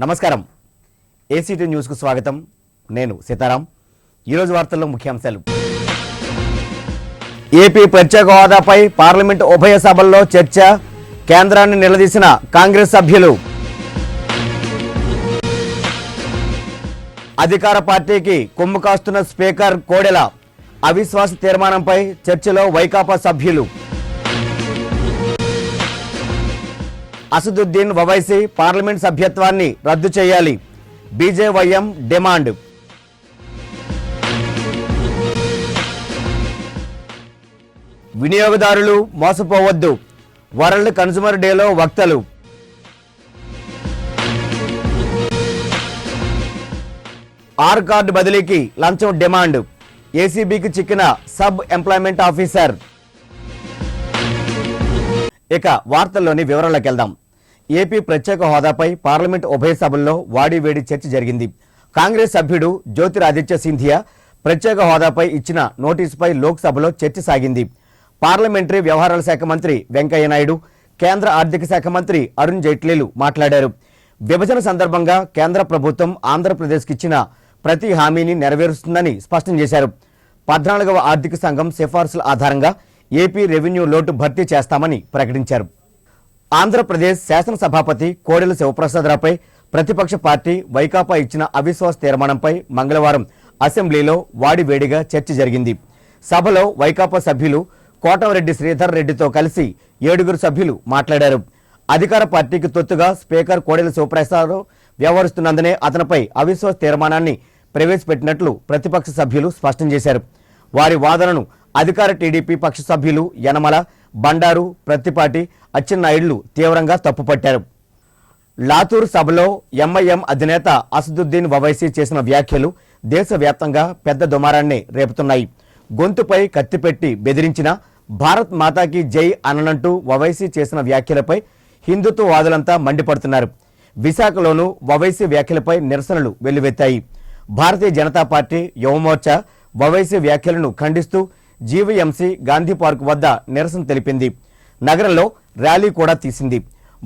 నమస్కారం. ఏసీటీ న్యూస్కు స్వాగతం. నేను సీతారాం. ఈరోజు వార్తల్లో ముఖ్యాంశాలు. ఏపీ ప్రత్యేక హోదాపై పార్లమెంటు ఉభయ సభల్లో చర్చ. కేంద్రాన్ని నిలదీసిన కాంగ్రెస్ సభ్యులు. అధికార పార్టీకి కొమ్ము కాస్తున్న స్పీకర్ కోడెల. అవిశ్వాస తీర్మానంపై చర్చలో వైకాపా సభ్యులు. అసదుద్దీన్ ఓవైసీ పార్లమెంట్ సభ్యత్వాన్ని రద్దు చేయాలి. BJYM demand. వినియోగదారులు మోసపోవద్దు. వరల్డ్ కన్స్యూమర్ డేలో వక్తలు. ఆర్ కార్డు బదిలీకి లంచం డిమాండ్. ఏసీబీకి చిక్కిన సబ్ ఎంప్లాయ్మెంట్ ఆఫీసర్. ఇక వార్తల్లోని వివరాలకు వెళ్దాం. ఏపీ ప్రత్యేక హోదాపై పార్లమెంట్ ఉభయ సభల్లో వాడివేడి చర్చ జరిగింది. కాంగ్రెస్ సభ్యుడు జ్యోతిరాదిత్య సింధియా ప్రత్యేక హోదాపై ఇచ్చిన నోటీసుపై లోక్సభలో చర్చ సాగింది. పార్లమెంటరీ వ్యవహారాల శాఖ మంత్రి వెంకయ్యనాయుడు, కేంద్ర ఆర్థిక శాఖ మంత్రి అరుణ్ జైట్లీలు మాట్లాడారు. విభజన సందర్భంగా కేంద్ర ప్రభుత్వం ఆంధ్రప్రదేశ్కి ఇచ్చిన ప్రతి హామీని నెరవేరుస్తుందని స్పష్టం చేశారు. 14వ ఆర్థిక సంఘం సిఫార్సుల ఆధారంగా ఏపీ రెవెన్యూ లోటు భర్తీ చేస్తామని ప్రకటించారు. ఆంధ్రప్రదేశ్ శాసనసభాపతి కోడెల శివప్రసాదరావుపై ప్రతిపక్ష పార్టీ వైకాపా ఇచ్చిన అవిశ్వాస తీర్మానంపై మంగళవారం అసెంబ్లీలో వాడివేడిగా చర్చ జరిగింది. సభలో వైకాపా సభ్యులు కోటంరెడ్డి శ్రీధర్ రెడ్డితో కలిసి 7 సభ్యులు మాట్లాడారు. అధికార పార్టీకి తొత్తుగా స్పీకర్ కోడెల శివప్రసాదరావు వ్యవహరిస్తున్నందునే అతనిపై అవిశ్వాస తీర్మానాన్ని ప్రవేశపెట్టినట్లు ప్రతిపక్ష సభ్యులు స్పష్టం చేశారు. వారి వాదనను అధికార టీడీపీ పక్ష సభ్యులు యనమల, బండారు, ప్రత్తిపాటి, అచ్చెన్నాయుడులు తీవ్రంగా తప్పుపట్టారు. లాతూర్ సభలో ఎంఐఎం అధినేత అసదుద్దీన్ ఓవైసీ చేసిన వ్యాఖ్యలు దేశవ్యాప్తంగా పెద్ద దుమారాన్ని రేపుతున్నాయి. గొంతుపై కత్తిపెట్టి బెదిరించిన భారత్ మాతాకి జై అననంటూ ఓవైసీ చేసిన వ్యాఖ్యలపై హిందుత్వవాదులంతా మండిపడుతున్నారు. విశాఖలోనూ ఓవైసీ వ్యాఖ్యలపై నిరసనలు వెల్లువెత్తాయి. భారతీయ జనతా పార్టీ, యువమోర్చా ఓవైసీ వ్యాఖ్యలను ఖండిస్తూ జీవీఎంసీ గాంధీ పార్క్ వద్ద నిరసన తెలిపింది. నగరంలో ర్యాలీ కూడా తీసింది.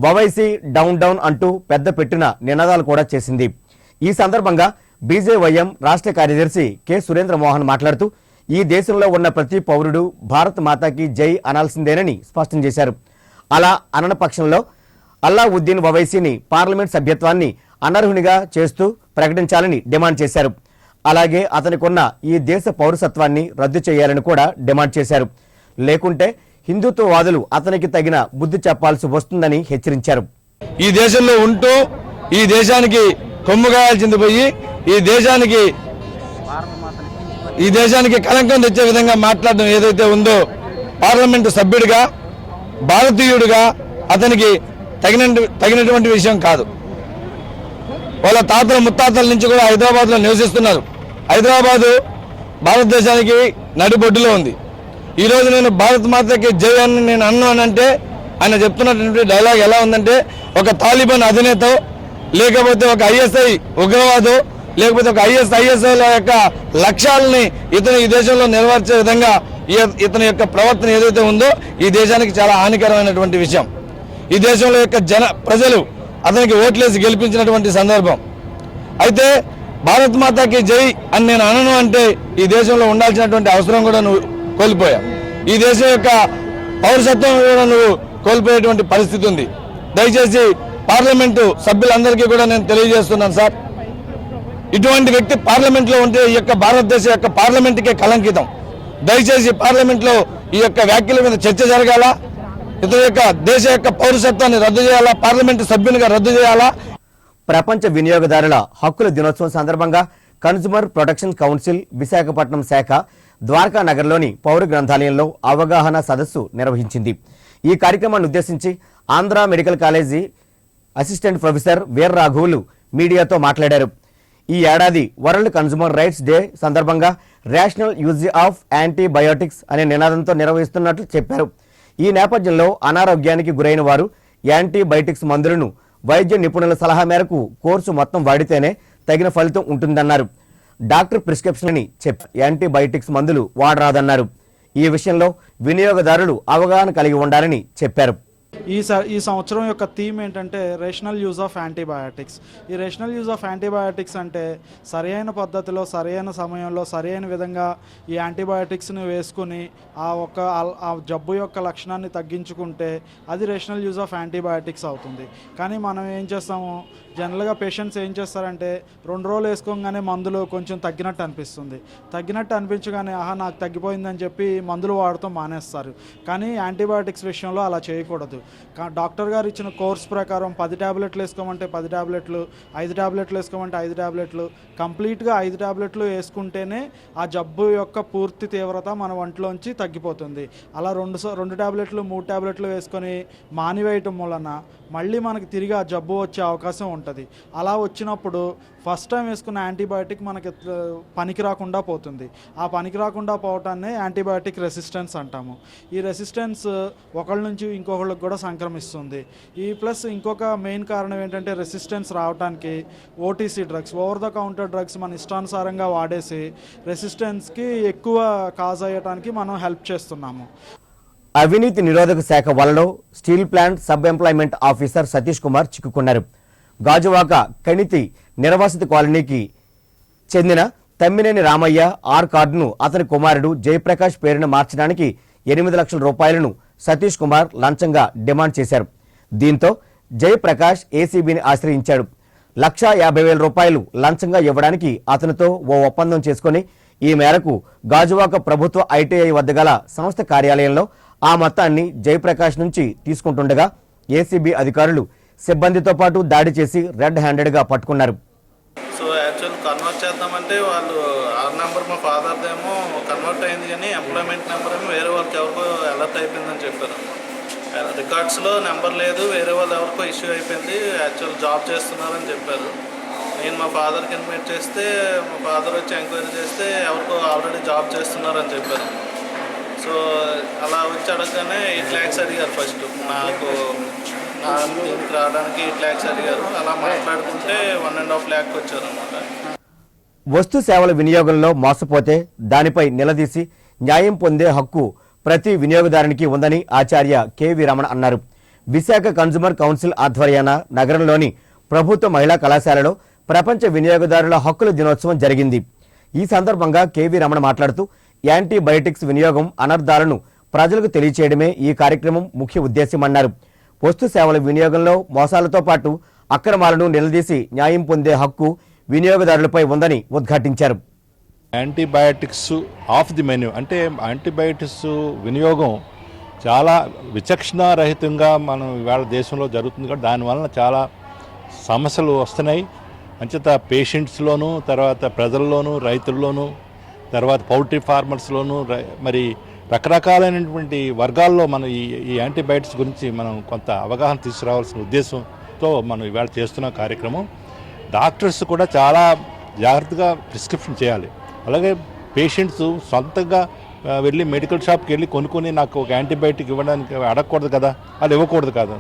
ఓవైసీ డౌన్ డౌన్ అంటూ పెద్ద పెట్టిన నినాదాలు కూడా చేసింది. ఈ సందర్భంగా బీజేవైఎం రాష్ట్ర కార్యదర్శి కె సురేంద్ర మోహన్ మాట్లాడుతూ ఈ దేశంలో ఉన్న ప్రతి పౌరుడు భారత్ మాతాకి జై అనాల్సిందేనని స్పష్టం చేశారు. అలా అనన పక్షంలో అల్లావుద్దీన్ ఓవైసీని పార్లమెంట్ సభ్యత్వాన్ని అనర్హునిగా చేస్తూ ప్రకటించాలని డిమాండ్ చేశారు. అలాగే అతనికున్న ఈ దేశ పౌరసత్వాన్ని రద్దు చేయాలని కూడా డిమాండ్ చేశారు. లేకుంటే హిందుత్వవాదులు అతనికి తగిన బుద్ధి చెప్పాల్సి వస్తుందని హెచ్చరించారు. ఈ దేశంలో ఉంటూ ఈ దేశానికి కొమ్ముగాయాల్సింది పోయి ఈ దేశానికి కలంకం తెచ్చే విధంగా మాట్లాడడం ఏదైతే ఉందో పార్లమెంటు సభ్యుడిగా, భారతీయుడిగా అతనికి తగినటువంటి విషయం కాదు. వాళ్ళ తాతల ముత్తాతల నుంచి కూడా హైదరాబాద్లో నివసిస్తున్నారు. హైదరాబాదు భారతదేశానికి నడిబొడ్డులో ఉంది. ఈరోజు నేను భారత్ మాతకి జై అని నేను అన్నానంటే ఆయన చెప్తున్నటువంటి డైలాగ్ ఎలా ఉందంటే ఒక తాలిబాన్ అధినేత, లేకపోతే ఒక ఐఎస్ఐ ఉగ్రవాదు, లేకపోతే ఒక ఐఎస్ఐల యొక్క లక్ష్యాలని ఇతను ఈ దేశంలో నెరవేర్చే విధంగా ఇతని యొక్క ప్రవర్తన ఏదైతే ఉందో ఈ దేశానికి చాలా హానికరమైనటువంటి విషయం. ఈ దేశంలో యొక్క ప్రజలు అతనికి ఓట్లేసి గెలిపించినటువంటి సందర్భం. అయితే భారత్ మాతాకి జై అని నేను అనను అంటే ఈ దేశంలో ఉండాల్సినటువంటి అవసరం కూడా నువ్వు కోల్పోయావు. ఈ దేశం యొక్క పౌరసత్వం కూడా నువ్వు కోల్పోయేటువంటి పరిస్థితి ఉంది. దయచేసి పార్లమెంటు సభ్యులందరికీ కూడా నేను తెలియజేస్తున్నాను సార్, ఇటువంటి వ్యక్తి పార్లమెంట్లో ఉంటే ఈ యొక్క భారతదేశం యొక్క పార్లమెంటుకే కలంకితం. దయచేసి పార్లమెంట్లో ఈ యొక్క వ్యాఖ్యల మీద చర్చ జరగాల. ఇతని యొక్క దేశ యొక్క పౌరసత్వాన్ని రద్దు చేయాలా, పార్లమెంటు సభ్యునిగా రద్దు చేయాలా. ప్రపంచ వినియోగదారుల హక్కుల దినోత్సవం సందర్భంగా కన్స్యూమర్ ప్రొటెక్షన్ కౌన్సిల్ విశాఖపట్నం శాఖ ద్వారకా నగర్లోని పౌర గ్రంథాలయంలో అవగాహన సదస్సు నిర్వహించింది. ఈ కార్యక్రమాన్ని ఉద్దేశించి Andhra medical college assistant professor Veera రాఘవులు మీడియాతో మాట్లాడారు. ఈ ఏడాది వరల్డ్ కన్స్యూమర్ రైట్స్ డే సందర్భంగా రేషనల్ యూజ్ ఆఫ్ యాంటీబయోటిక్స్ అనే నినాదంతో నిర్వహిస్తున్నట్లు చెప్పారు. ఈ నేపథ్యంలో అనారోగ్యానికి గురైన వారు యాంటీబయోటిక్స్ మందులను వైద్య నిపుణుల సలహా మేరకు కోర్సు మొత్తం వాడితేనే తగిన ఫలితం ఉంటుందన్నారు. డాక్టర్ ప్రిస్క్రిప్షన్ అని చెప్పి యాంటీబయోటిక్స్ మందులు వాడరాదన్నారు. ఈ విషయంలో వినియోగదారులు అవగాహన కలిగి ఉండాలని చెప్పారు. ఈ సంవత్సరం యొక్క థీమ్ ఏంటంటే రేషనల్ యూజ్ ఆఫ్ యాంటీబయాటిక్స్. ఈ రేషనల్ యూజ్ ఆఫ్ యాంటీబయాటిక్స్ అంటే సరైన పద్ధతిలో సరైన సమయంలో సరైన విధంగా ఈ యాంటీబయాటిక్స్ని వేసుకుని ఆ జబ్బు యొక్క లక్షణాన్ని తగ్గించుకుంటే అది రేషనల్ యూజ్ ఆఫ్ యాంటీబయాటిక్స్ అవుతుంది. కానీ మనం ఏం చేస్తాము, జనరల్గా పేషెంట్స్ ఏం చేస్తారంటే 2 రోజులు వేసుకోగానే మందులు కొంచెం తగ్గినట్టు అనిపించగానే నాకు తగ్గిపోయిందని చెప్పి మందులు వాడటం మానేస్తారు. కానీ యాంటీబయాటిక్స్ విషయంలో అలా చేయకూడదు. డాక్టర్ గారు ఇచ్చిన కోర్స్ ప్రకారం 10 ట్యాబ్లెట్లు వేసుకోమంటే 10 ట్యాబ్లెట్లు, 5 ట్యాబ్లెట్లు వేసుకోమంటే 5 ట్యాబ్లెట్లు, కంప్లీట్గా 5 ట్యాబ్లెట్లు వేసుకుంటేనే ఆ జబ్బు యొక్క పూర్తి తీవ్రత మన ఒంట్లోంచి తగ్గిపోతుంది. అలా 2 ట్యాబ్లెట్లు 3 ట్యాబ్లెట్లు వేసుకొని మానివేయటం వలన మళ్ళీ మనకి తిరిగి ఆ జబ్బు వచ్చే అవకాశం ఉంటుంది. అలా వచ్చినప్పుడు ఫస్ట్ టైం వేసుకున్న యాంటీబయాటిక్ మనకి పనికి రాకుండా పోతుంది. ఆ పనికి రాకుండా పోవటాన్నే యాంటీబయాటిక్ రెసిస్టెన్స్ అంటాము. ఈ రెసిస్టెన్స్ ఒకళ్ళ నుంచి ఇంకొకళ్ళకి కూడా సంక్రమిస్తుంది. ప్లస్ ఇంకొక మెయిన్ కారణం ఏంటంటే రెసిస్టెన్స్ రావడానికి OTC drugs, over the counter drugs మన ఇష్టానుసారంగా వాడేసి రెసిస్టెన్స్కి ఎక్కువ కాజ్ అయ్యడానికి మనం హెల్ప్ చేస్తున్నాము. అవినీతి నిరోధక శాఖ వలలో steel plant sub employment officer Satish Kumar చిక్కుకున్నారు. గాజువాక కణితి నిర్వాసిత కాలనీకి చెందిన తమ్మినేని రామయ్య ఆర్ కార్డును అతని కుమారుడు జయప్రకాష్ పేరున మార్చడానికి 8 లక్షల రూపాయలను సతీష్ కుమార్ లంచంగా డిమాండ్ చేశారు. దీంతో జయప్రకాష్ ఏసీబీని ఆశ్రయించాడు. 1,50,000 రూపాయలు లంచంగా ఇవ్వడానికి అతనితో ఓ ఒప్పందం చేసుకుని ఈ మేరకు గాజువాక ప్రభుత్వ ఐటీఐ వద్ద గల సంస్థ కార్యాలయంలో ఆ మొత్తాన్ని జయప్రకాష్ నుంచి తీసుకుంటుండగా ఏసీబీ అధికారులు సిబ్బందితో పాటు దాడి చేసి రెడ్ హ్యాండెడ్గా పట్టుకున్నారు. సో యాక్చువల్ కన్వర్ట్ చేద్దామంటే వాళ్ళు ఆర్ నెంబర్ మా ఫాదర్ది ఏమో కన్వర్ట్ అయింది, కానీ ఎంప్లాయ్మెంట్ నెంబర్ ఏమో వేరే వాళ్ళకి ఎవరికో అలర్ట్ అయిపోయిందని చెప్పారు. రికార్డ్స్లో నెంబర్ లేదు, వేరే వాళ్ళు ఎవరికో ఇష్యూ అయిపోయింది, యాక్చువల్ జాబ్ చేస్తున్నారని చెప్పారు. నేను మా ఫాదర్కి ఇన్వైట్ చేస్తే మా ఫాదర్ వచ్చి ఎంక్వైరీ చేస్తే ఎవరికో ఆల్రెడీ జాబ్ చేస్తున్నారని చెప్పారు. సో అలా వచ్చి అడగగానే 8 lakhs అడిగారు. ఫస్ట్ నాకు దీనికి రావడానికి 8 lakhs అడిగారు. అలా మాట్లాడుకుంటే 1.5 lakh వచ్చారు అన్నమాట. వస్తు సేవల వినియోగంలో మోసపోతే దానిపై నిలదీసి న్యాయం పొందే హక్కు ప్రతి వినియోగదారునికి ఉందని ఆచార్య కెవి రమణ అన్నారు. విశాఖ కన్జ్యూమర్ కౌన్సిల్ ఆధ్వర్యాన నగరంలోని ప్రభుత్వ మహిళా కళాశాలలో ప్రపంచ వినియోగదారుల హక్కుల దినోత్సవం జరిగింది. ఈ సందర్భంగా కెవి రమణ మాట్లాడుతూ యాంటీబయాటిక్స్ వినియోగం అనర్థాలను ప్రజలకు తెలియచేయడమే ఈ కార్యక్రమం ముఖ్య ఉద్దేశ్యమన్నారు. వస్తు సేవల వినియోగంలో మోసాలతో పాటు అక్రమాలను నిలదీసి న్యాయం పొందే హక్కు వినియోగదారులపై ఉందని ఉద్ఘాటించారు. యాంటీబయాటిక్స్ ఆఫ్ ది మెన్యూ అంటే యాంటీబయాటిక్స్ వినియోగం చాలా విచక్షణారహితంగా మనం ఇవాళ దేశంలో జరుగుతుంది కాబట్టి దానివలన చాలా సమస్యలు వస్తున్నాయి. అంచేత పేషెంట్స్లోనూ, తర్వాత ప్రజల్లోనూ, రైతుల్లోనూ, తర్వాత పౌల్ట్రీ ఫార్మర్స్లోనూ, మరి రకరకాలైనటువంటి వర్గాల్లో మనం ఈ యాంటీబయాటిక్స్ గురించి మనం కొంత అవగాహన తీసుకురావాల్సిన ఉద్దేశంతో మనం ఇవాళ చేస్తున్న కార్యక్రమం. డాక్టర్స్ కూడా చాలా జాగ్రత్తగా ప్రిస్క్రిప్షన్ చేయాలి. అలాగే పేషెంట్స్ సొంతంగా వెళ్ళి మెడికల్ షాప్కి వెళ్ళి కొనుక్కొని నాకు ఒక యాంటీబయాటిక్ ఇవ్వడానికి అడగకూడదు కదా, వాళ్ళు ఇవ్వకూడదు కదా.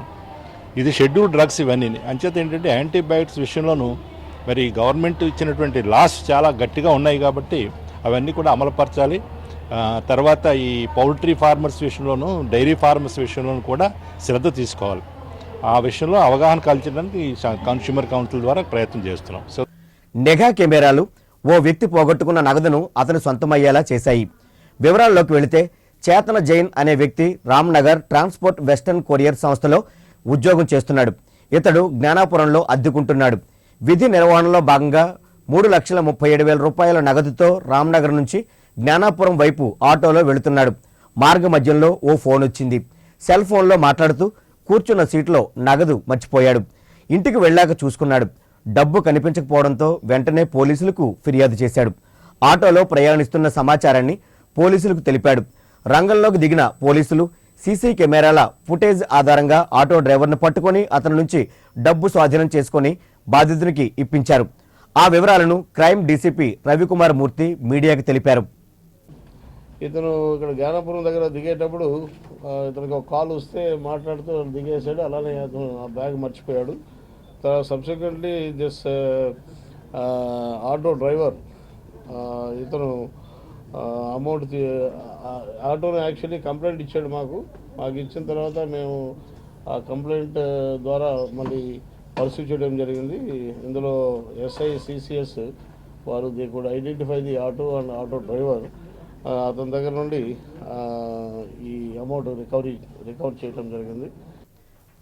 ఇది షెడ్యూల్ డ్రగ్స్ ఇవన్నీ. అంచేత ఏంటంటే యాంటీబయాటిక్స్ విషయంలోనూ మరి గవర్నమెంట్ ఇచ్చినటువంటి లాస్ చాలా గట్టిగా ఉన్నాయి కాబట్టి అవన్నీ కూడా అమలుపరచాలి. తర్వాత ఈ పౌల్ట్రీ ఫార్మర్స్ విషయంలోనూ, డైరీ ఫార్మర్స్ విషయంలోనూ కూడా శ్రద్ధ తీసుకోవాలి. ఆ విషయంలో అవగాహన కల్పించడానికి కన్స్యూమర్ కౌన్సిల్ ద్వారా ప్రయత్నం చేస్తున్నాం. సో నిఘా కెమెరాలు ఓ వ్యక్తి పోగొట్టుకున్న నగదును అతను సొంతమయ్యేలా చేశాయి. వివరాల్లోకి వెళితే చేతన జైన్ అనే వ్యక్తి రామ్నగర్ ట్రాన్స్పోర్ట్ వెస్టర్న్ కొరియర్ సంస్థలో ఉద్యోగం చేస్తున్నాడు. ఇతడు జ్ఞానాపురంలో అద్దెకుంటున్నాడు. విధి నిర్వహణలో భాగంగా 3,37,000 రూపాయల నగదుతో రామ్నగర్ నుంచి జ్ఞానాపురం వైపు ఆటోలో వెళుతున్నాడు. మార్గ మధ్యంలో ఓ ఫోన్ వచ్చింది. సెల్ ఫోన్లో మాట్లాడుతూ కూర్చున్న సీట్లో నగదు మర్చిపోయాడు. ఇంటికి వెళ్ళాక చూసుకున్నాడు. డబ్బు కనిపించకపోవడంతో వెంటనే పోలీసులకు ఫిర్యాదు చేశాడు. ఆటోలో ప్రయాణిస్తున్న సమాచారాన్ని పోలీసులకు తెలిపాడు. రంగంలోకి దిగిన పోలీసులు సీసీ కెమెరాల ఫుటేజ్ ఆధారంగా ఆటో డ్రైవర్ను పట్టుకొని అతని నుంచి డబ్బు స్వాధీనం చేసుకుని బాధితునికి ఇప్పించారు. ఆ వివరాలను క్రైమ్ డీసీపీ రవికుమార్ మూర్తి మీడియాకు తెలిపారు. ఇతను ఇక్కడ జ్ఞానాపురం దగ్గర దిగేటప్పుడు ఇతనికి ఒక కాల్ వస్తే మాట్లాడుతూ దిగేసాడు. అలానే అతను ఆ బ్యాగ్ మర్చిపోయాడు. తర్వాత సబ్సిక్వెంట్లీ దిస్ ఆటో డ్రైవర్ ఇతను అమౌంట్ ఆటోని యాక్చువల్లీ కంప్లైంట్ ఇచ్చాడు. మాకు ఇచ్చిన తర్వాత మేము ఆ కంప్లైంట్ ద్వారా మళ్ళీ పర్సూ చేయడం జరిగింది. ఇందులో ఎస్ఐ సిసిఎస్ వారు they could identify the auto and auto driver. అతని దగ్గర నుండి ఈ అమౌంట్ రికవర్ చేయడం జరిగింది.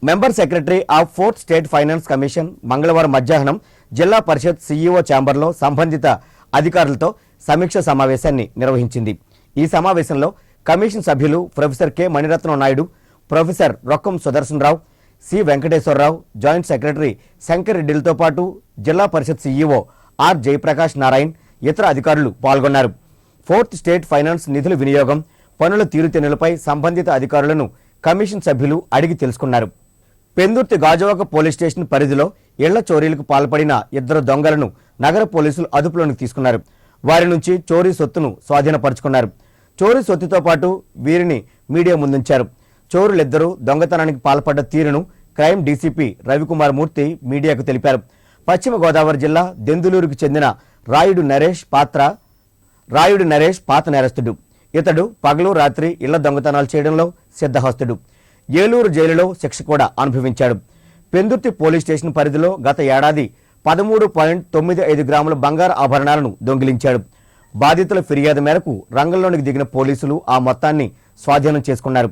Member secretary of 4th state finance commission మంగళవారం మధ్యాహ్నం జిల్లా పరిషత్ సీఈఓ ఛాంబర్లో సంబంధిత అధికారులతో సమీక్ష సమావేశాన్ని నిర్వహించింది. ఈ సమావేశంలో కమిషన్ సభ్యులు professor K Maniratnam Naidu, professor Rokkam Sudarshan Rao, C Venkateswararao, joint secretary Shankar రెడ్డిలతో పాటు జిల్లా పరిషత్ సీఈఓ ఆర్ జయప్రకాష్ నారాయణ్, ఇతర అధికారులు పాల్గొన్నారు. 4th స్టేట్ ఫైనాన్స్ నిధుల వినియోగం, పనుల తీరుతెన్నులపై సంబంధిత అధికారులను కమిషన్ సభ్యులు అడిగి తెలుసుకున్నారు. పెందుర్తి గాజువాక పోలీస్ స్టేషన్ పరిధిలో ఇళ్ల చోరీలకు పాల్పడిన 2 దొంగలను నగర పోలీసులు అదుపులోకి తీసుకున్నారు. వారి నుంచి చోరీ సొత్తును స్వాధీనపరుచుకున్నారు. చోరీ సొత్తుతో పాటు వీరిని మీడియా ముందుంచారు. చోరులిద్దరూ దొంగతనానికి పాల్పడ్డ తీరును క్రైమ్ డీసీపీ రవికుమార్ మూర్తి మీడియాకు తెలిపారు. పశ్చిమ గోదావరి జిల్లా దెందులూరుకు చెందిన రాయుడు నరేష్ పాత నేరస్తుడు. ఇతడు పగలు రాత్రి ఇళ్ల దొంగతనాలు చేయడంలో సిద్ధహస్తుడు. ఏలూరు జైలులో శిక్ష కూడా అనుభవించాడు. పెందుర్తి పోలీస్ స్టేషన్ పరిధిలో గత ఏడాది 13.95 గ్రాముల బంగారు ఆభరణాలను దొంగిలించాడు. బాధితుల ఫిర్యాదు మేరకు రంగంలోనికి దిగిన పోలీసులు ఆ మొత్తాన్ని స్వాధీనం చేసుకున్నారు.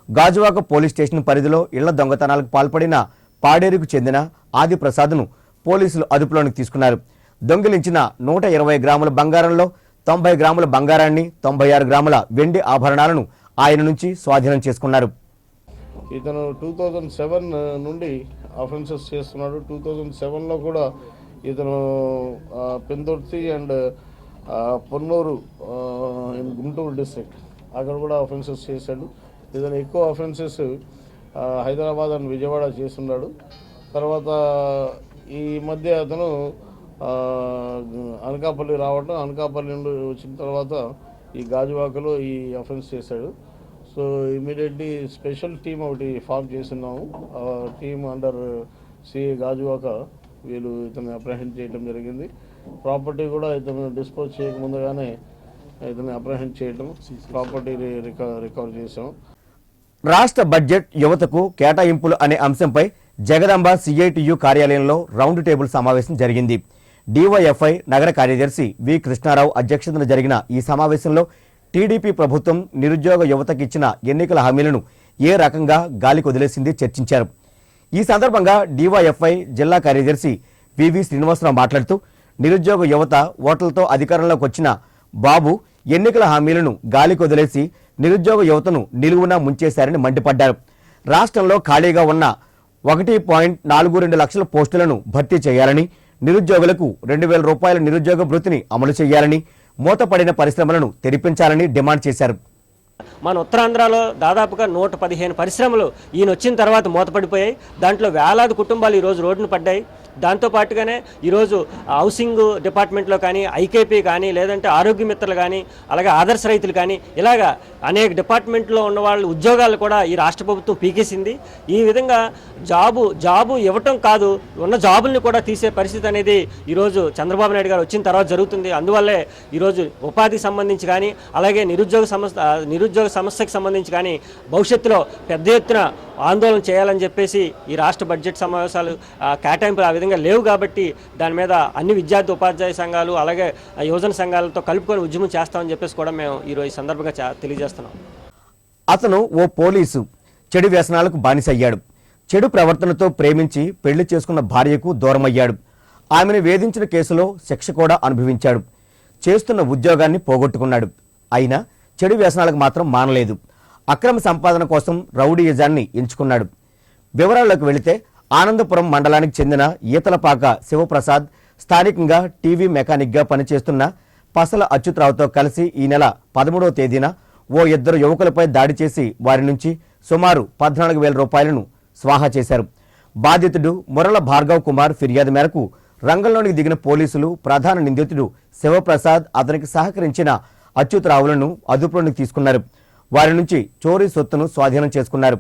గాజువాక పోలీస్ స్టేషన్ పరిధిలో ఇళ్ల దొంగతనాలకు పాల్పడిన పాడేరుకు చెందిన ఆదిప్రసాద్ను పోలీసులు అదుపులోనికి తీసుకున్నారు. దొంగిలించిన 120 గ్రాముల బంగారంలో 90 గ్రాముల బంగారాన్ని, 96 గ్రాముల వెండి ఆభరణాలను ఆయన నుంచి స్వాధీనం చేసుకున్నారు. ఇతను 2007 నుండి అఫెన్సెస్ చేస్తున్నాడు. 2007లో కూడా ఇతను Pendurthi and Ponnur in Guntur district అక్కడ కూడా అఫెన్సెస్ చేశాడు. ఇతను ఎక్కువ అఫెన్సెస్ హైదరాబాద్ అండ్ విజయవాడ చేస్తున్నాడు. తర్వాత ఈ మధ్య అతను అనకాపల్లి రావడం, అనకాపల్లి నుండి వచ్చిన తర్వాత ఈ గాజువాకలో ఈ అఫెన్స్ చేశాడు. సో ఇమీడియట్లీ స్పెషల్ టీమ్ ఒకటి ఫామ్ చేస్తున్నాము. టీమ్ అండర్ సిఏ గాజువాక వీళ్ళు ఇతన్ని అప్రహెండ్ చేయడం జరిగింది. ప్రాపర్టీ కూడా ఇతను డిస్పోజ్ చేయకముందుగానే ఇతన్ని అప్రహెండ్ చేయడం, ప్రాపర్టీ రికవర్ చేసాం. రాష్ట్ర బడ్జెట్ యువతకు కేటాయింపులు అనే అంశంపై జగదాంబ సిఐటియు కార్యాలయంలో రౌండ్ టేబుల్ సమావేశం జరిగింది. డివైఎఫ్ఐ నగర కార్యదర్శి వి కృష్ణారావు అధ్యక్షతన జరిగిన ఈ సమావేశంలో టీడీపీ ప్రభుత్వం నిరుద్యోగ యువతకు ఇచ్చిన ఎన్నికల హామీలను ఏ రకంగా గాలికి వదిలేసింది చర్చించారు. ఈ సందర్భంగా డివైఎఫ్ఐ జిల్లా కార్యదర్శి వివి శ్రీనివాసరావు మాట్లాడుతూ నిరుద్యోగ యువత ఓట్లతో అధికారంలోకి వచ్చిన బాబు ఎన్నికల హామీలను గాలికి వదిలేసి నిరుద్యోగ యువతను నిలువునా ముంచేశారని మండిపడ్డారు. రాష్ట్రంలో ఖాళీగా ఉన్న 1.42 లక్షల పోస్టులను భర్తీ చేయాలని, నిరుద్యోగులకు 2,000 రూపాయల నిరుద్యోగ భృతిని అమలు చేయాలని, మూతపడిన పరిశ్రమలను తెరిపించాలని డిమాండ్ చేశారు. మన ఉత్తరాంధ్రలో దాదాపుగా 115 పరిశ్రమలు ఈయన వచ్చిన తర్వాత మూతపడిపోయాయి. దాంట్లో వేలాది కుటుంబాలు ఈరోజు రోడ్డున పడ్డాయి. దాంతోపాటుగానే ఈరోజు హౌసింగ్ డిపార్ట్మెంట్లో కానీ, ఐకేపీ కానీ, లేదంటే ఆరోగ్య మిత్రలు కానీ, అలాగే ఆదర్శ రైతులు కానీ, ఇలాగా అనేక డిపార్ట్మెంట్లో ఉన్న వాళ్ళ ఉద్యోగాలు కూడా ఈ రాష్ట్ర ప్రభుత్వం పీకేసింది. ఈ విధంగా జాబు ఇవ్వటం కాదు, ఉన్న జాబుల్ని కూడా తీసే పరిస్థితి అనేది ఈరోజు చంద్రబాబు నాయుడు గారు వచ్చిన తర్వాత జరుగుతుంది. అందువల్లే ఈరోజు ఉపాధికి సంబంధించి కానీ, అలాగే నిరుద్యోగ సమస్యకు సంబంధించి కానీ భవిష్యత్తులో పెద్ద ఎత్తున ఆందోళన చేయాలని చెప్పేసి ఈ రాష్ట్ర బడ్జెట్ సమావేశాలు కేటాయింపులు ఆ విధంగా లేవు. కాబట్టి దాని మీద అన్ని విద్యార్థి ఉపాధ్యాయ సంఘాలు అలాగే యువజన సంఘాలతో కలుపుకొని ఉద్యమం చేస్తామని చెప్పేసి కూడా మేము ఈరోజు ఈ సందర్భంగా తెలియజేస్తున్నాం. అతను ఓ పోలీసు చెడు వ్యసనాలకు బానిసయ్యాడు. చెడు ప్రవర్తనతో ప్రేమించి పెళ్లి చేసుకున్న భార్యకు దూరమయ్యాడు. ఆమెను వేధించిన కేసులో శిక్ష కూడా అనుభవించాడు. చేస్తున్న ఉద్యోగాన్ని పోగొట్టుకున్నాడు. అయినా చెడు వ్యసనాలకు మాత్రం మానలేదు. అక్రమ సంపాదన కోసం రౌడీయిజాన్ని ఎంచుకున్నాడు. వివరాల్లోకి వెళితే ఆనందపురం మండలానికి చెందిన ఈతలపాక శివప్రసాద్ స్థానికంగా టీవీ మెకానిక్గా పనిచేస్తున్న పసల అచ్యుతరావుతో కలిసి ఈ నెల 13వ తేదీన ఓ 2 యువకులపై దాడి చేసి వారి నుంచి సుమారు 14,000 రూపాయలను స్వాహా చేశారు. బాధితుడు మురళ భార్గవ్ కుమార్ ఫిర్యాదు మేరకు రంగంలోనికి దిగిన పోలీసులు ప్రధాన నిందితుడు శివప్రసాద్, అతనికి సహకరించిన అచ్యుతరావులను అదుపులోకి తీసుకున్నారు. వారి నుంచి చోరీ సొత్తును స్వాధీనం చేసుకున్నారు.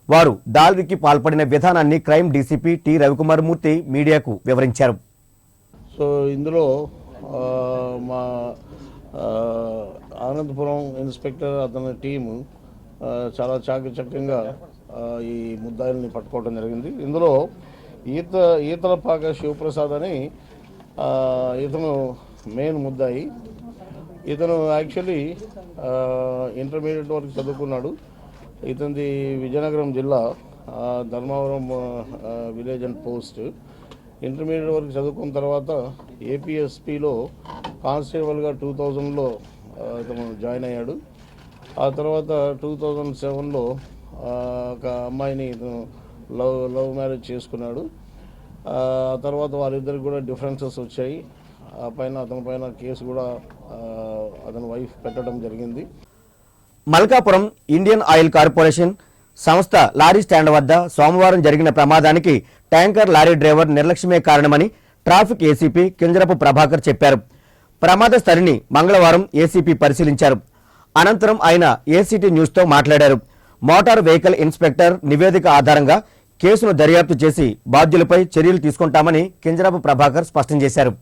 వారు దాడికి పాల్పడిన విధానాన్ని క్రైమ్ డీసీపీ టి రవికుమార్ మూర్తి మీడియాకు వివరించారు. సో ఇందులో మా ఆనందపురం ఇన్స్పెక్టర్ అతని టీము చాలా చాకచక్యంగా ఈ ముద్దాయిల్ని పట్టుకోవడం జరిగింది. ఇందులో ఈతలపాక శివప్రసాద్ అని ఇతను మెయిన్ ముద్దాయి. ఇతను యాక్చువల్లీ ఇంటర్మీడియట్ వరకు చదువుకున్నాడు. ఇతనిది విజయనగరం జిల్లా Dharmavaram village and post. Intermediate వరకు చదువుకున్న తర్వాత ఏపీఎస్పిలో కానిస్టేబుల్గా 2000లో ఇతను జాయిన్ అయ్యాడు. ఆ తర్వాత 2007లో ఒక అమ్మాయిని ఇతను లవ్ మ్యారేజ్ చేసుకున్నాడు. ఆ తర్వాత వాళ్ళిద్దరికి కూడా డిఫరెన్సెస్ వచ్చాయి. అతని పైన కేసు కూడా అతని వైఫ్ పెట్టడం జరిగింది. మల్కాపురం ఇండియన్ ఆయిల్ కార్పొరేషన్ సంస్థ లారీ స్టాండ్ వద్ద సోమవారం జరిగిన ప్రమాదానికి ట్యాంకర్ లారీ డ్రైవర్ నిర్లక్ష్యమే కారణమని ట్రాఫిక్ ఏసీపీ కింజరపు ప్రభాకర్ చెప్పారు. ప్రమాద స్థలిని మంగళవారం ఏసీపీ పరిశీలించారు. అనంతరం ఆయన ఏసీటీ న్యూస్తో మాట్లాడారు. మోటార్ వెహికల్ ఇన్స్పెక్టర్ నివేదిక ఆధారంగా కేసును దర్యాప్తు చేసి బాధ్యులపై చర్యలు తీసుకుంటామని కింజరపు ప్రభాకర్ స్పష్టం చేశారు.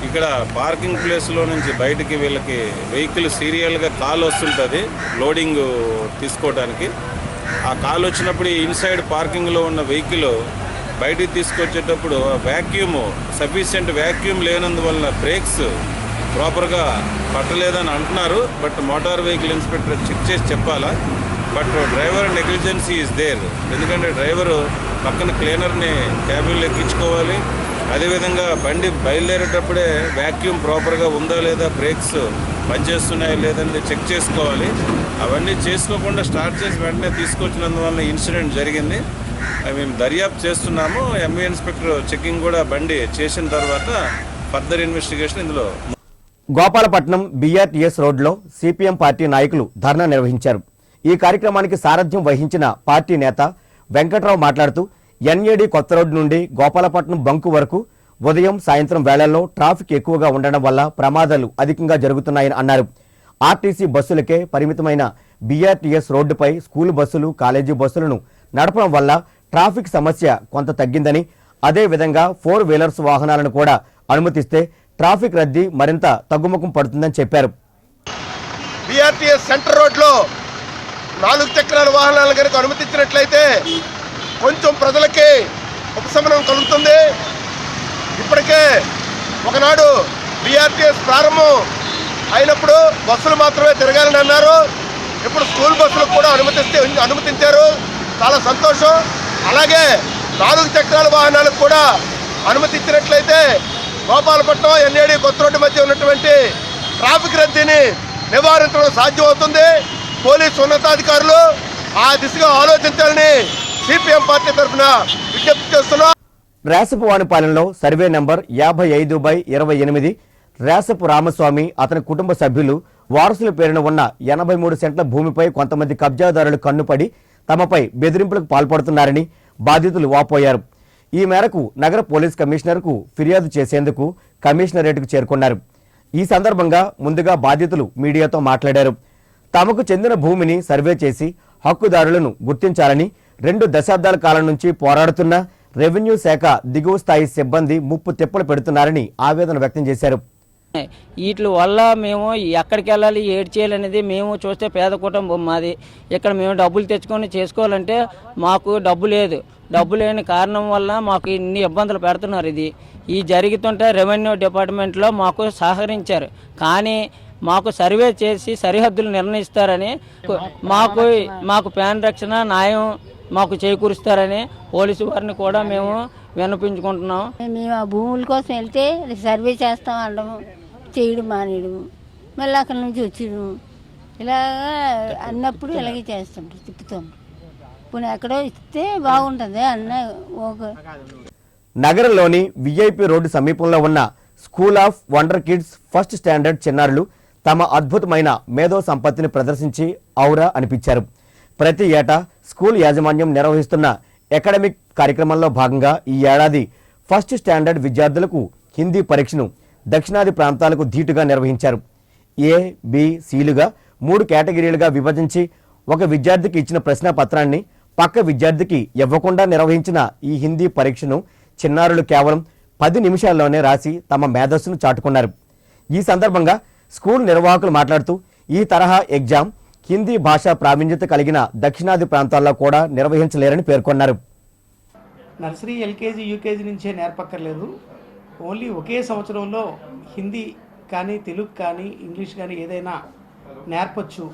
ఇక్కడ పార్కింగ్ ప్లేస్లో నుంచి బయటికి వీళ్ళకి వెహికల్ సీరియల్గా కాల్ వస్తుంటుంది లోడింగ్ తీసుకోవడానికి. ఆ కాల్ వచ్చినప్పుడు ఇన్సైడ్ పార్కింగ్లో ఉన్న వెహికల్ బయటికి తీసుకొచ్చేటప్పుడు వ్యాక్యూమ్ సఫిషియెంట్ వ్యాక్యూమ్ లేనందువల్ల బ్రేక్స్ ప్రాపర్గా పట్టలేదని అంటున్నారు. But motor vehicle inspector check చేసి చెప్పాలా. But driver negligence is there. ఎందుకంటే డ్రైవరు పక్కన క్లీనర్ని క్యాబిన్లో ఎక్కించుకోవాలి. అదేవిధంగా బండి బయలుదేరేటప్పుడే వ్యాక్యూమ్ ప్రాపర్గా ఉందా లేదా, బ్రేక్స్ పనిచేస్తున్నాయా లేదని చెక్ చేసుకోవాలి. అవన్నీ చేసుకోకుండా స్టార్ట్ చేసి వెంటనే తీసుకొచ్చినందువల్ల ఇన్సిడెంట్ జరిగింది. మేము దర్యాప్తు చేస్తున్నాము. ఎంఈ ఇన్స్పెక్టర్ చెకింగ్ కూడా బండి చేసిన తర్వాత ఫర్దర్ ఇన్వెస్టిగేషన్ ఇందులో. గోపాలపట్నం బీఆర్టీఎస్ రోడ్లో సిపిఎం పార్టీ నాయకులు ధర్నా నిర్వహించారు. ఈ కార్యక్రమానికి సారథ్యం వహించిన పార్టీ నేత వెంకట్రావు మాట్లాడుతూ ఎన్ఏడి కొత్త రోడ్డు నుండి గోపాలపట్నం బంకు వరకు ఉదయం సాయంత్రం వేళల్లో ట్రాఫిక్ ఎక్కువగా ఉండడం వల్ల ప్రమాదాలు అధికంగా జరుగుతున్నాయని అన్నారు. ఆర్టీసీ బస్సులకే పరిమితమైన బీఆర్టీఎస్ రోడ్డుపై స్కూల్ బస్సులు, కాలేజీ బస్సులను నడపడం వల్ల ట్రాఫిక్ సమస్య కొంత తగ్గిందని, అదేవిధంగా 4 వీలర్స్ వాహనాలను కూడా అనుమతిస్తే ట్రాఫిక్ రద్దీ మరింత తగ్గుముఖం పడుతుందని చెప్పారు. బీఆర్టీఎస్ సెంటర్ రోడ్లో 4 చక్రాల వాహనాలను కనుక అనుమతించినట్లయితే కొంచెం ప్రజలకి ఉపశమనం కలుగుతుంది. ఇప్పటికే ఒకనాడు బీఆర్టీఎస్ ప్రారంభం అయినప్పుడు బస్సులు మాత్రమే తిరగాలని అన్నారు. ఇప్పుడు స్కూల్ బస్సులకు కూడా అనుమతించారు. చాలా సంతోషం. అలాగే 4 చక్రాల వాహనాలకు కూడా అనుమతించినట్లయితే గోపాలపట్నం ఎన్ఏడి కొత్త రోడ్డు మధ్య ఉన్నటువంటి ట్రాఫిక్ రద్దీని నివారించడం సాధ్యమవుతుంది. పోలీసు ఉన్నతాధికారులు ఆ దిశగా ఆలోచించాలని సిపిఎం పార్టీ తరఫున విజ్ఞప్తి చేస్తున్నాం. రేసపువానిపాలెంలో సర్వే నంబర్ 55/28 రేసపు రామస్వామి, అతని కుటుంబ సభ్యులు వారసుల పేరున ఉన్న 83 సెంట్ల భూమిపై కొంతమంది కబ్జాదారులు కన్నుపడి తమపై బెదిరింపులకు పాల్పడుతున్నారని బాధితులు వాపోయారు. ఈ మేరకు నగర పోలీస్ కమిషనర్కు ఫిర్యాదు చేసేందుకు కమిషనరేట్కు చేరుకున్నారు. ఈ సందర్భంగా ముందుగా బాధితులు మీడియాతో మాట్లాడారు. తమకు చెందిన భూమిని సర్వే చేసి హక్కుదారులను గుర్తించాలని 2 దశాబ్దాల కాలం నుంచి పోరాడుతున్న రెవెన్యూ శాఖ దిగువ స్థాయి సిబ్బంది ముప్పు తిప్పలు పెడుతున్నారని ఆవేదన వ్యక్తం చేశారు. వీటి వల్ల మేము ఎక్కడికి వెళ్ళాలి, ఏడు చేయాలనేది మేము చూస్తే పేద కుటుంబం మాది. ఇక్కడ మేము డబ్బులు తెచ్చుకొని చేసుకోవాలంటే మాకు డబ్బు లేదు. డబ్బు లేని కారణం వల్ల మాకు ఇన్ని ఇబ్బందులు పెడుతున్నారు. ఈ జరుగుతుంటే రెవెన్యూ డిపార్ట్మెంట్లో మాకు సహకరించారు. కానీ మాకు సర్వే చేసి సరిహద్దులు నిర్ణయిస్తారని, మాకు ప్యాన్ రక్షణ న్యాయం మాకు చేకూరుస్తారని పోలీసు వారిని కూడా మేము విన్నపించుకుంటున్నాం. మేము ఆ భూముల కోసం వెళ్తే సర్వే చేస్తాం అనడం, చేయడం మానేయడం, మళ్ళీ అక్కడి నుంచి వచ్చేయడం, ఇలాగా అన్నప్పుడు ఇలాగే చేస్తుంటారు, తిప్పుతుంటారు. ఇప్పుడు ఎక్కడో ఇస్తే బాగుంటుంది అన్న. నగరంలోని విఐపి రోడ్డు సమీపంలో ఉన్న school of wonder kids first standard చిన్నారులు తమ అద్భుతమైన మేధో సంపత్తిని ప్రదర్శించి ఔరా అనిపించారు. ప్రతి ఏటా స్కూల్ యాజమాన్యం నిర్వహిస్తున్న అకాడమిక్ కార్యక్రమంలో భాగంగా ఈ ఏడాది ఫస్ట్ స్టాండర్డ్ విద్యార్థులకు హిందీ పరీక్షను దక్షిణాది ప్రాంతాలకు ధీటుగా నిర్వహించారు. ఏ, బి, సిలుగా 3 కేటగిరీలుగా విభజించి ఒక విద్యార్థికి ఇచ్చిన ప్రశ్నపత్రాన్ని పక్క విద్యార్థికి ఇవ్వకుండా నిర్వహించిన ఈ హిందీ పరీక్షను చిన్నారులు కేవలం 10 నిమిషాల్లోనే రాసి తమ మేధస్సును చాటుకున్నారు. ఈ సందర్భంగా స్కూల్ నిర్వాహకులు మాట్లాడుతూ ఈ తరహా ఎగ్జామ్ హిందీ భాషా ప్రావీణ్యత కలిగిన దక్షిణాది ప్రాంతాల్లో కూడా నిర్వహించలేరని పేర్కొన్నారు. నర్సరీ, ఎల్కేజీ, యూకేజీ నుంచే నేర్పక్కర్లేదు. ఓన్లీ ఒకే సంవత్సరంలో హిందీ కానీ, తెలుగు కానీ, ఇంగ్లీష్ కానీ ఏదైనా నేర్పచ్చు.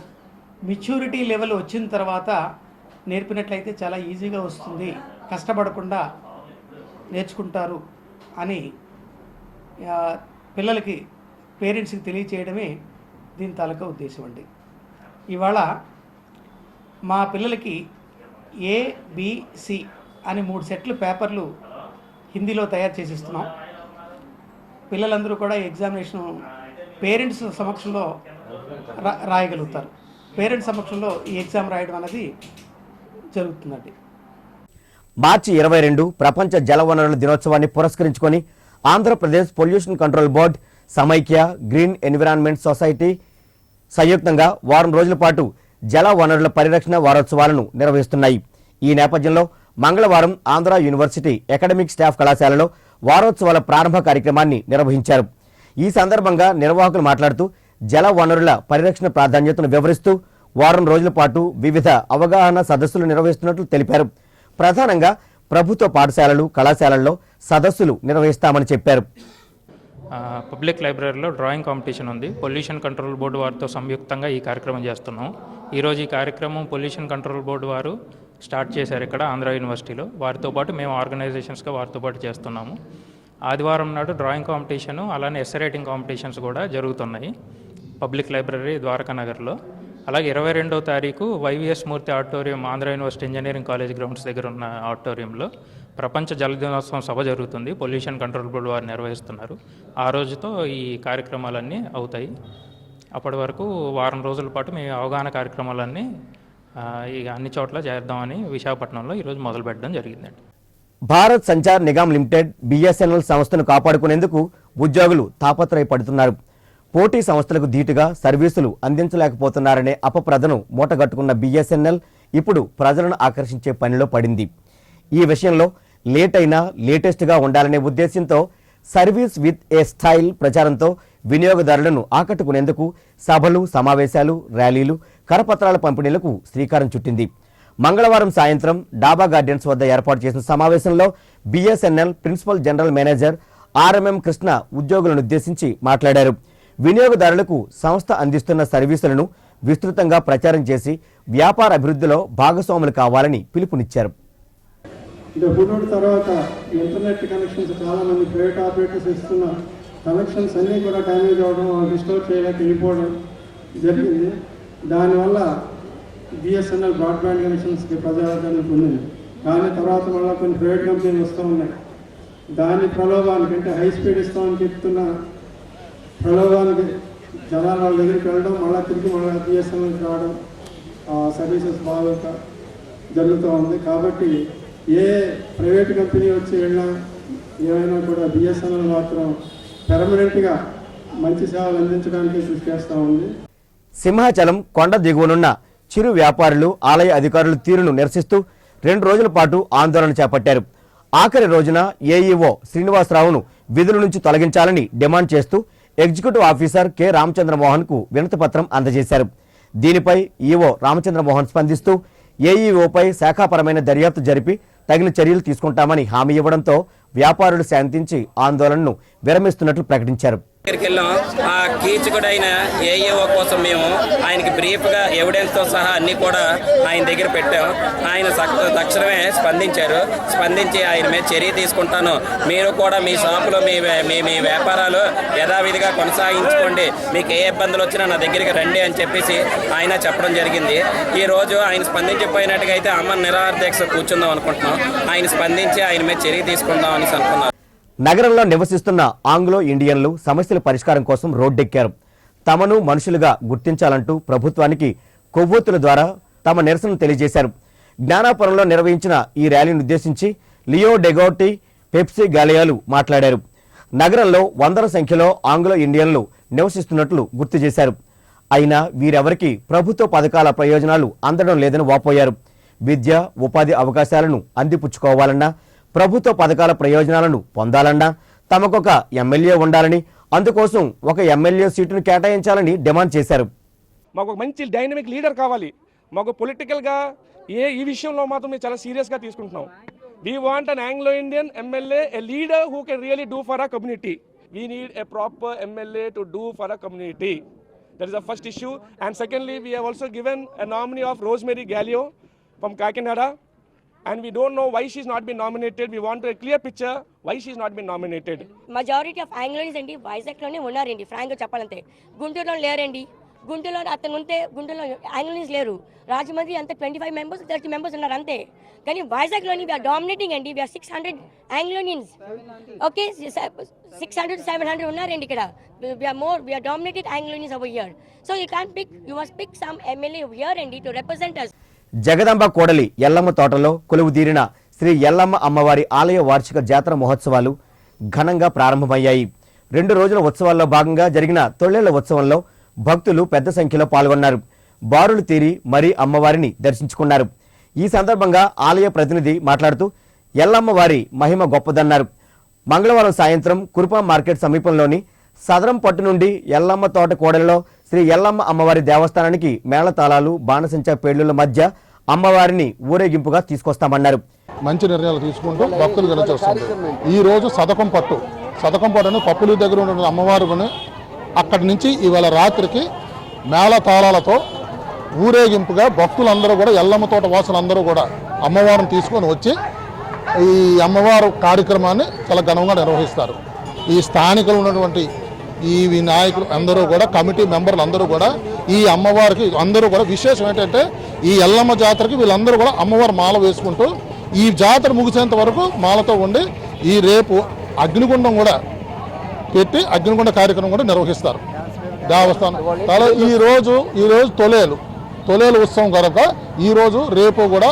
మెచ్యూరిటీ లెవెల్ వచ్చిన తర్వాత నేర్పినట్లయితే చాలా ఈజీగా వస్తుంది, కష్టపడకుండా నేర్చుకుంటారు అని పిల్లలకి, పేరెంట్స్కి తెలియచేయడమే దీని తాలూకా ఉద్దేశం అండి. ఇవాళ మా పిల్లలకి ABC అని 3 సెట్లు పేపర్లు హిందీలో తయారు చేసి ఇస్తున్నాం. పిల్లలందరూ కూడా ఎగ్జామినేషన్ పేరెంట్స్ సమక్షంలో రాయగలుగుతారు. పేరెంట్స్ సమక్షంలో ఈ ఎగ్జామ్ రాయడం అనేది జరుగుతుందండి. మార్చి 22 ప్రపంచ జలవనరుల దినోత్సవాన్ని పురస్కరించుకొని ఆంధ్రప్రదేశ్ పొల్యూషన్ కంట్రోల్ బోర్డ్, సమైక్య, గ్రీన్ ఎన్విరాన్మెంట్ సొసైటీ సంయుక్తంగా వారం రోజుల పాటు జల వనరుల పరిరక్షణ వారోత్సవాలను నిర్వహిస్తున్నాయి. ఈ నేపథ్యంలో మంగళవారం ఆంధ్ర యూనివర్సిటీ అకాడమిక్ స్టాఫ్ కళాశాలలో వారోత్సవాల ప్రారంభ కార్యక్రమాన్ని నిర్వహించారు. ఈ సందర్భంగా నిర్వాహకులు మాట్లాడుతూ జల వనరుల పరిరక్షణ ప్రాధాన్యతను వివరిస్తూ వారం రోజుల పాటు వివిధ అవగాహన సదస్సులు నిర్వహిస్తున్నట్లు తెలిపారు. ప్రధానంగా ప్రభుత్వ పాఠశాలలు, కళాశాలల్లో సదస్సులు నిర్వహిస్తామని చెప్పారు. పబ్లిక్ లైబ్రరీలో డ్రాయింగ్ కాంపిటీషన్ ఉంది. పొల్యూషన్ కంట్రోల్ బోర్డు వారితో సంయుక్తంగా ఈ కార్యక్రమం చేస్తున్నాం. ఈరోజు ఈ కార్యక్రమం పొల్యూషన్ కంట్రోల్ బోర్డు వారు స్టార్ట్ చేశారు ఇక్కడ ఆంధ్ర యూనివర్సిటీలో. వారితో పాటు మేము ఆర్గనైజేషన్స్గా వారితో పాటు చేస్తున్నాము. ఆదివారం నాడు డ్రాయింగ్ కాంపిటీషను, అలానే ఎస్సే రైటింగ్ కాంపిటీషన్స్ కూడా జరుగుతున్నాయి పబ్లిక్ లైబ్రరీ ద్వారకా నగర్లో. అలాగే 22వ తారీఖు YVS Murthy auditorium, Andhra university engineering college grounds దగ్గర ఉన్న ఆడిటోరియంలో ప్రపంచ జల దినోత్సవం సభ జరుగుతుంది. పొల్యూషన్ కంట్రోల్ బోర్డు వారు నిర్వహిస్తున్నారు. ఆ రోజుతో ఈ కార్యక్రమాలన్నీ అవుతాయి. అప్పటి వరకు వారం రోజుల పాటు మేము అవగాహన కార్యక్రమాలన్నీ అన్ని చోట్ల చేద్దామని విశాఖపట్నంలో ఈరోజు మొదలు పెట్టడం జరిగిందండి. భారత్ సంచార్ నిగమ్ లిమిటెడ్ BSNL సంస్థను కాపాడుకునేందుకు ఉద్యోగులు తాపత్రయపడుతున్నారు. పోటీ సంస్థలకు ధీటుగా సర్వీసులు అందించలేకపోతున్నారనే అపప్రదను మూటగట్టుకున్న BSNL ఇప్పుడు ప్రజలను ఆకర్షించే పనిలో పడింది. ఈ విషయంలో లేట్ అయినా లేటెస్ట్గా ఉండాలనే ఉద్దేశంతో సర్వీస్ విత్ ఏ స్టైల్ ప్రచారంతో వినియోగదారులను ఆకట్టుకునేందుకు సభలు, సమావేశాలు, ర్యాలీలు, కరపత్రాల పంపిణీలకు శ్రీకారం చుట్టింది. మంగళవారం సాయంత్రం డాబా గార్డెన్స్ వద్ద ఏర్పాటు చేసిన సమావేశంలో BSNL principal general manager RMM Krishna ఉద్యోగులను ఉద్దేశించి మాట్లాడారు. వినియోగదారులకు సంస్థ అందిస్తున్న సర్వీసులను విస్తృతంగా ప్రచారం చేసి వ్యాపార అభివృద్ధిలో భాగస్వాములు కావాలని పిలుపునిచ్చారు. తర్వాత ఇంటర్నెట్ కనెక్షన్స్ చాలా మంది ప్రైవేట్ ఆపరేటర్స్ ఇస్తున్న కనెక్షన్స్ అన్నీ కూడా డ్యామేజ్ అవ్వడం, రిస్టోర్ చేయలేక వెళ్ళిపోవడం జరిగింది. దానివల్ల BSNL బ్రాడ్బ్యాండ్ కనెక్షన్స్కి ప్రజాదరణ పొందింది. కానీ తర్వాత మళ్ళీ కొన్ని ప్రైవేట్ కంపెనీలు వస్తూ ఉన్నాయి. దాని ప్రలోభానికి, అంటే హై స్పీడ్ ఇస్తామని చెప్తున్న ప్రలోభానికి జనాల వాళ్ళ దగ్గరికి వెళ్ళడం, తిరిగి BSNL రావడం, సర్వీసెస్ బాగా జరుగుతూ ఉంది. కాబట్టి ఏ ప్రైవేట్ కంపెనీ వచ్చి వెళ్ళినా ఏమైనా కూడా BSNL మాత్రం పెర్మనెంట్గా మంచి సేవలు అందించడానికి కృషి చేస్తూ ఉంది. సింహాచలం కొండ దిగువనున్న చిరు వ్యాపారులు, ఆలయ అధికారుల తీరును నిరసిస్తూ 2 రోజుల పాటు ఆందోళన చేపట్టారు. ఆఖరి రోజున AEO శ్రీనివాసరావును విధుల నుంచి తొలగించాలని డిమాండ్ చేస్తూ ఎగ్జిక్యూటివ్ ఆఫీసర్ K. రామచంద్రమోహన్కు వినతిపత్రం అందజేశారు. దీనిపై EO రామచంద్రమోహన్ స్పందిస్తూ AEOపై శాఖాపరమైన దర్యాప్తు జరిపి తగిన చర్యలు తీసుకుంటామని హామీ ఇవ్వడంతో వ్యాపారులు శాంతించి ఆందోళనను విరమిస్తున్నట్లు ప్రకటించారు. దగ్గరికి వెళ్ళాం. ఆ కీచకుడైన AEO కోసం మేము ఆయనకి బ్రీఫ్గా ఎవిడెన్స్తో సహా అన్నీ కూడా ఆయన దగ్గర పెట్టాం. ఆయన తక్షణమే స్పందించి ఆయన మీద చర్య తీసుకుంటాను, మీరు కూడా మీ షాపులో మీ వ్యాపారాలు యథావిధిగా కొనసాగించుకోండి, మీకు ఏ ఇబ్బందులు వచ్చినా నా దగ్గరికి రండి అని చెప్పేసి ఆయన చెప్పడం జరిగింది. ఈ రోజు ఆయన స్పందించిపోయినట్టుగా అయితే అమ్మ నిరాహార దీక్ష కూర్చుందాం అనుకుంటున్నాం. ఆయన స్పందించి ఆయన మీద చర్య తీసుకుందాం అని అనుకున్నాం. నగరంలో నివసిస్తున్న ఆంగ్లో ఇండియన్లు సమస్యల పరిష్కారం కోసం రోడ్డెక్కారు. తమను మనుషులుగా గుర్తించాలంటూ ప్రభుత్వానికి కొవ్వొత్తుల ద్వారా తమ నిరసన తెలియజేశారు. జ్ఞానాపురంలో నిర్వహించిన ఈ ర్యాలీని ఉద్దేశించి లియో డెగోటి, పెప్సీ గాలియాలు మాట్లాడారు. నగరంలో వందల సంఖ్యలో ఆంగ్లో ఇండియన్లు నివసిస్తున్నట్లు గుర్తు చేశారు. అయినా వీరెవరికి ప్రభుత్వ పథకాల ప్రయోజనాలు అందడం లేదని వాపోయారు. విద్య, ఉపాధి అవకాశాలను అందిపుచ్చుకోవాలన్నా, ప్రభుత్వ పథకాల ప్రయోజనాలను పొందాలన్నా తమకొక ఎమ్మెల్యే ఉండాలని, అందుకోసం ఒక ఎమ్మెల్యే సీటును కేటాయించాలని డిమాండ్ చేశారు. మాకు ఒక మంచి డైనమిక్ లీడర్ కావాలి. మాకు పొలిటికల్గా ఈ విషయంలో మాత్రం మేము చాలా సీరియస్గా తీసుకుంటున్నాం. We want an Anglo Indian MLA, a leader who can really do for a community. We need a proper MLA to do for a community. That is the first issue. And secondly, we have also given a nominee of Rosemary Gallio from Kakinada. And we don't know why she's not been nominated. We want a clear picture why she's not been nominated. Majority of Anglos and Vizag-లోనే ఉన్నారండి, ఫ్రాంక్గా చెప్పాలంటే. గుంటూరులో లేరండి. గుంటూరులో అతను ఉంటే గుంటూరులో Anglos లేరు. రాజమండ్రి అంతే 25 members, 30 members ఉన్నారు అంతే. కానీ వైజాగ్లోని వీఆర్ డామినేటింగ్ అండి. We are 600 Anglonians. ఓకే, 600 to 700 ఉన్నారండి ఇక్కడ. We are dominated Anglonians over here. So you can't pick, you must pick some MLA here and to represent us. Jagadamba కోడలి ఎల్లమ్మ తోటలో కొలువుదీరిన శ్రీ ఎల్లమ్మ అమ్మవారి ఆలయ వార్షిక జాతర మహోత్సవాలు ఘనంగా ప్రారంభమయ్యాయి. 2 రోజుల ఉత్సవాల్లో భాగంగా జరిగిన తొళ్లేళ్ల ఉత్సవంలో భక్తులు పెద్ద సంఖ్యలో పాల్గొన్నారు. బారులు తీరి మరీ అమ్మవారిని దర్శించుకున్నారు. ఈ సందర్భంగా ఆలయ ప్రతినిధి మాట్లాడుతూ ఎల్లమ్మ వారి మహిమ గొప్పదన్నారు. మంగళవారం సాయంత్రం కురుపా మార్కెట్ సమీపంలోని సదరం పట్టు నుండి ఎల్లమ్మ తోట కోడలిలో శ్రీ ఎల్లమ్మ అమ్మవారి దేవస్థానానికి మేళతాళాలు, బాణసంచా పేళ్లుల మధ్య అమ్మవారిని ఊరేగింపుగా తీసుకొస్తామన్నారు. మంచి నిర్ణయాలు తీసుకుంటూ భక్తులు గెలిచేస్తుంది. ఈ రోజు సదకం పట్టు అని పప్పులు దగ్గర ఉన్న అమ్మవారిని అక్కడి నుంచి ఇవాళ రాత్రికి మేళతాళాలతో ఊరేగింపుగా భక్తులందరూ కూడా ఎల్లమ్మ తోట వాసులందరూ కూడా అమ్మవారిని తీసుకొని వచ్చి ఈ అమ్మవారు కార్యక్రమాన్ని చాలా ఘనంగా నిర్వహిస్తారు. ఈ స్థానికులు ఉన్నటువంటి ఈ నాయకులు అందరూ కూడా, కమిటీ మెంబర్లు అందరూ కూడా ఈ అమ్మవారికి అందరూ కూడా విశేషం ఏంటంటే ఈ ఎల్లమ్మ జాతరకి వీళ్ళందరూ కూడా అమ్మవారు మాల వేసుకుంటూ ఈ జాతర ముగిసేంత వరకు మాలతో ఉండి ఈ రేపు అగ్నిగుండం కూడా పెట్టి అగ్నిగుండ కార్యక్రమం కూడా నిర్వహిస్తారు దేవస్థానం. అలా ఈరోజు తొలేలు ఉత్సవం కనుక ఈరోజు రేపు కూడా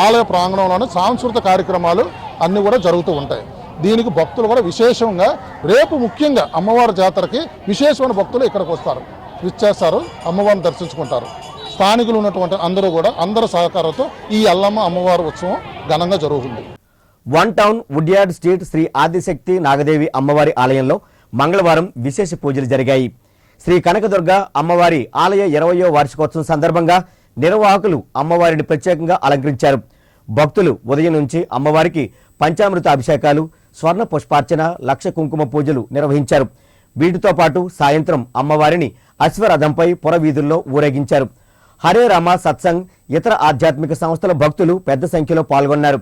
ఆలయ ప్రాంగణంలోనే సాంస్కృతిక కార్యక్రమాలు అన్నీ కూడా జరుగుతూ ఉంటాయి. దీనికి భక్తులు కూడా విశేషంగా రేపు ముఖ్యంగా అమ్మవారి జాతరకి విశేషమైన భక్తులు ఇక్కడికి వస్తారు, విచ్చేస్తారు, అమ్మవారిని దర్శించుకుంటారు. స్థానికులు ఉన్నటువంటి అందరూ కూడా అందరి సహకారంతో ఈ ఎల్లమ్మ అమ్మవారి ఉత్సవం ఘనంగా జరుగుతుంది. One town woodyard street Shri Adishakti Nagadevi అమ్మవారి ఆలయంలో మంగళవారం విశేష పూజలు జరిగాయి. శ్రీ కనకదుర్గ అమ్మవారి ఆలయ 20వ వార్షికోత్సవం సందర్భంగా నిర్వాహకులు అమ్మవారిని ప్రత్యేకంగా అలంకరించారు. భక్తులు ఉదయం నుంచి అమ్మవారికి పంచామృత అభిషేకాలు, స్వర్ణ పుష్పార్చన, లక్ష కుంకుమ పూజలు నిర్వహించారు. వీటితో పాటు సాయంత్రం అమ్మవారిని అశ్వరథంపై పురవీధుల్లో ఊరేగించారు. హరే రామ సత్సంగ్, ఇతర ఆధ్యాత్మిక సంస్థల భక్తులు పెద్ద సంఖ్యలో పాల్గొన్నారు.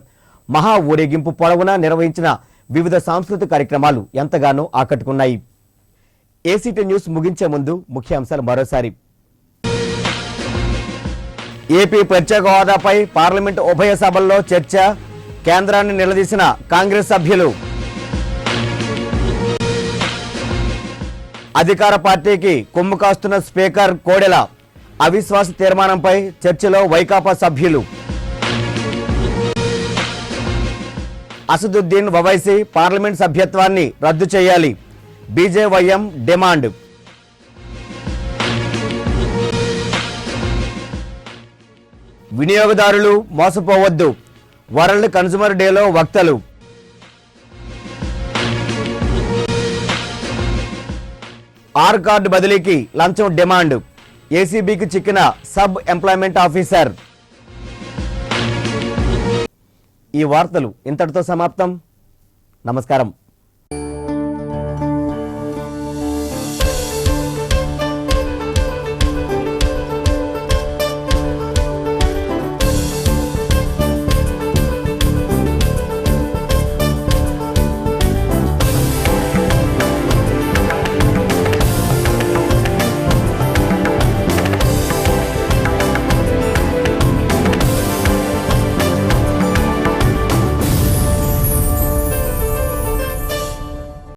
మహా ఊరేగింపు పొడవునా నిర్వహించిన వివిధ సాంస్కృతిక కార్యక్రమాలు ఎంతగానో ఆకట్టుకున్నాయి. ఏసీటీ న్యూస్ ముగించే ముందు ముఖ్యాంశాలు మరోసారి. ఏపీ ప్రత్యేక హోదాపై పార్లమెంటు ఉభయ సభల్లో చర్చ, కేంద్రాన్ని నిలదీసిన కాంగ్రెస్ సభ్యులు. అధికార పార్టీకి కొమ్ము కాస్తున్న స్పీకర్ కోడెల, అవిశ్వాస తీర్మానంపై చర్చలో వైకాపా సభ్యులు. అసదుద్దీన్ ఓవైసీ పార్లమెంట్ సభ్యత్వాన్ని రద్దు చేయాలి, బీజేవైఎం డిమాండ్. వినియోగదారులు మోసపోవద్దు, వరల్డ్ కన్స్యూమర్ డేలో వక్తలు. ఆర్ కార్డు బదిలీకి లంచం డిమాండ్, ఏసీబీకి చిక్కిన సబ్ ఎంప్లాయ్మెంట్ ఆఫీసర్. ఈ వార్తలు ఇంతటితో సమాప్తం. నమస్కారం.